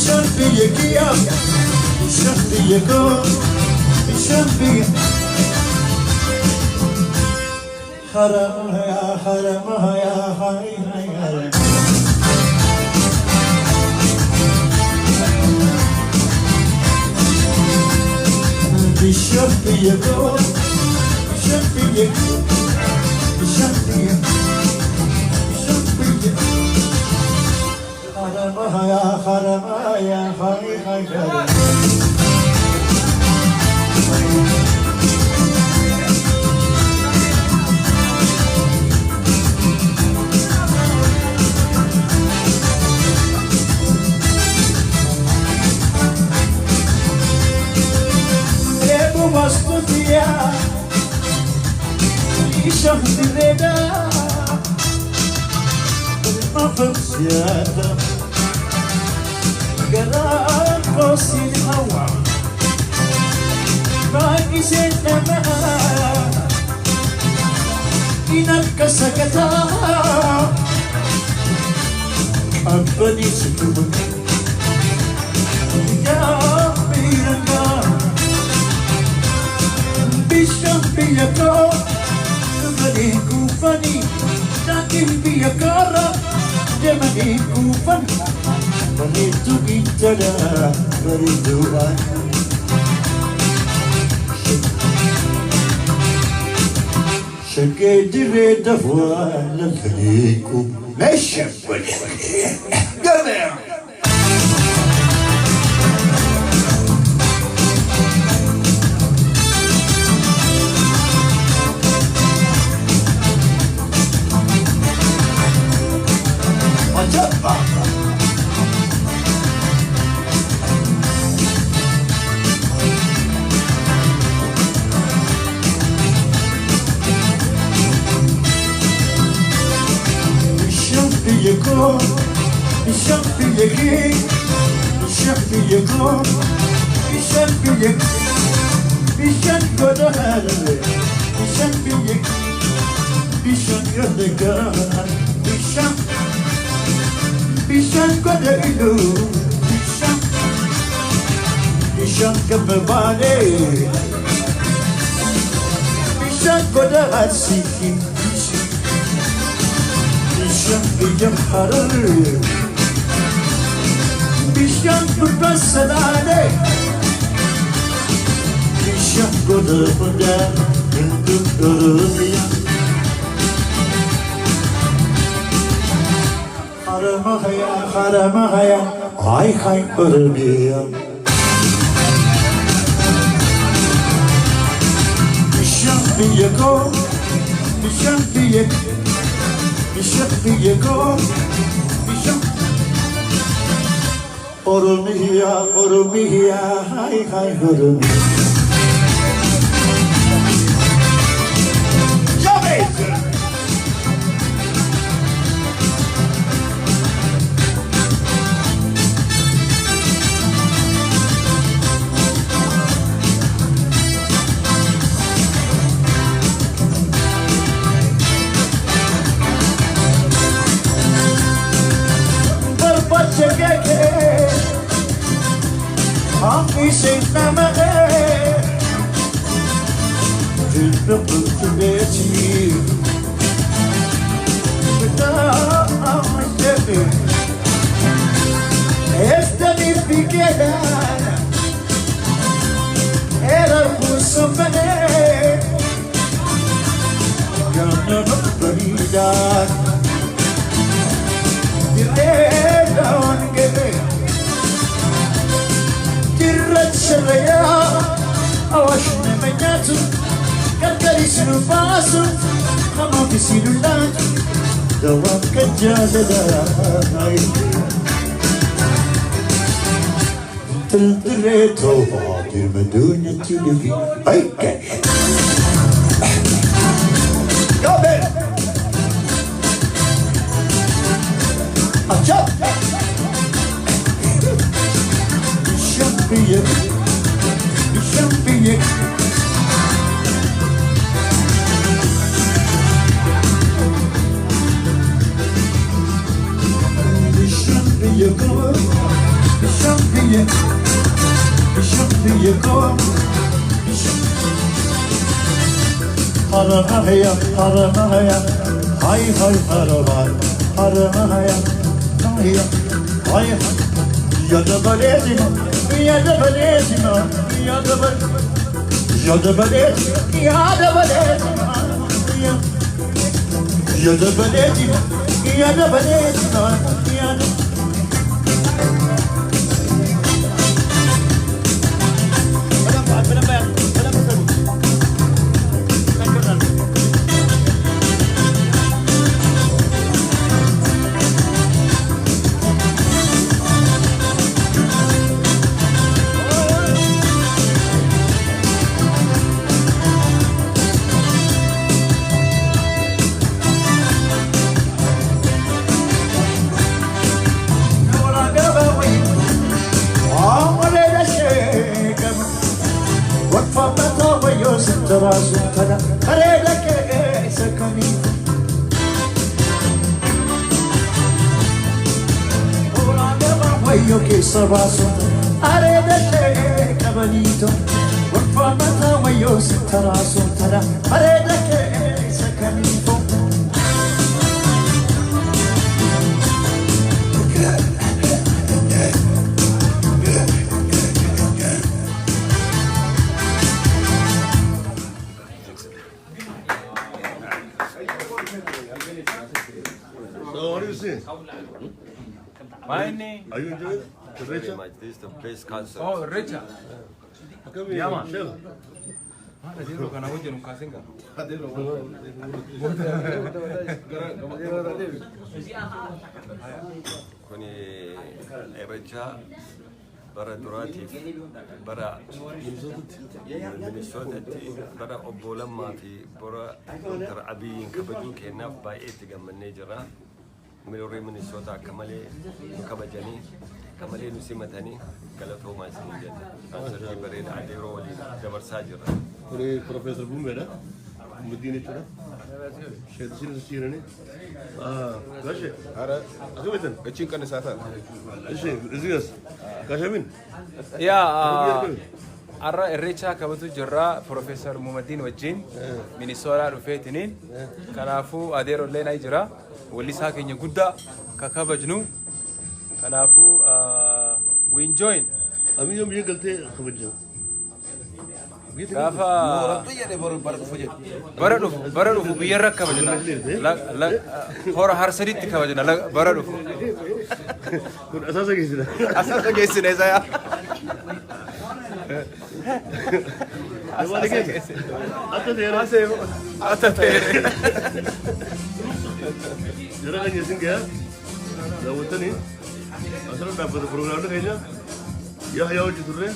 شربيك يا شربيك شربيك حرام يا حرام يا حي بشربيك بشربيك بشربيك بشربيك حرام يا حرام يا حي Studia شهد الرداء المفزيادة قرار قوسي الهوى باقي سنما إنك سكتا أبني سكوت يا بيرنا بيشبيكو جماليكو فني لكن بيكارا جماليكو فني مريتو انتلا مريتو أنا شكيت ريد أفوال الخليكو ماشي قرر يكون الشمس يجي الشمس يكون الشمس يجي الشمس قدر الشمس يجي الشمس قدر الشمس الشمس قدر الشمس الشمس كبالي الشمس قدر السيكي بيشم بيمحرر بيشم بتبسد عليك بيشم قدر قدر من قدر حرمها يا حرمها يا هاي هاي قربيا بيشم بيكو بيشم بيكو بشفيكم بشف قرمي يا هاي هاي قرمي Ami seinama Hidup berdesi Kita amjadi Esta mi pikiran Era kusumane Jangan beridan Diredawan gede شريا أوش نميناتو كالكري سنفاسو خما في سيلولات دوام كجالة تلتريتو فاضي المدونة تلفي هيك قابل أجاب بيك بشبيك بشبيك بشبيك Haramaya, haramaya, hay hay haraman, haramaya, hay hay ya da balezina, ya da balezina, ya da balezina, ya da balezina, ya da balezina, ya da balezina, ya da balezina, ya da Rasu tada hare lake sakani Ola deva wayo ke sabasu hare lake kabanito Wafamata wayo sitarasu tada hare lake sakanito Are you enjoying the Very Recha? much. This is the best concert. Oh, Recha. Yeah, man. Kuni Erecha bara duratiif bara Minnesotatti bara obbo Lammaa fi bara Dr. Abiyyiin kabajuu kennaaf baay'ee itti gammannee jira. Miloorri Minnesota akka malee nu kabajanii akka malee nu simatanii galatoomaa isin jenna. Konsertii bareedaa adeeroo waliin dabarsaa jirra. Kuni Professor Bumbeedha. Mudiin jechuudha. Sheetiin sirriini. Gaashe. Ara Asumaitan. achiin kan isaa ta'a. Ishi, izigas. Gaashamin. Yaa arra irreecha kabatu jirra Professor Muhammadin wajjin Minnesota dhufeetiniin kanaafuu adeerollee na jira wallisaa keenya guddaa kakabajnu kanaafuu we enjoy Amin yoom biyya galtee kabajja. gaafa Xiyyaadhe bara dhufu jedhu. bara dhufu biyyarra kabajna hora harsaditti kabajna bara dhufu Kun asaasa geessina. Asirra geessine isaa yaa. Akka ta'eera. ata ta'e Jara kan yesin gaya. Daawwattanii asirra dhaabbata pirogiraamni keenya yaa yaa hojii turre.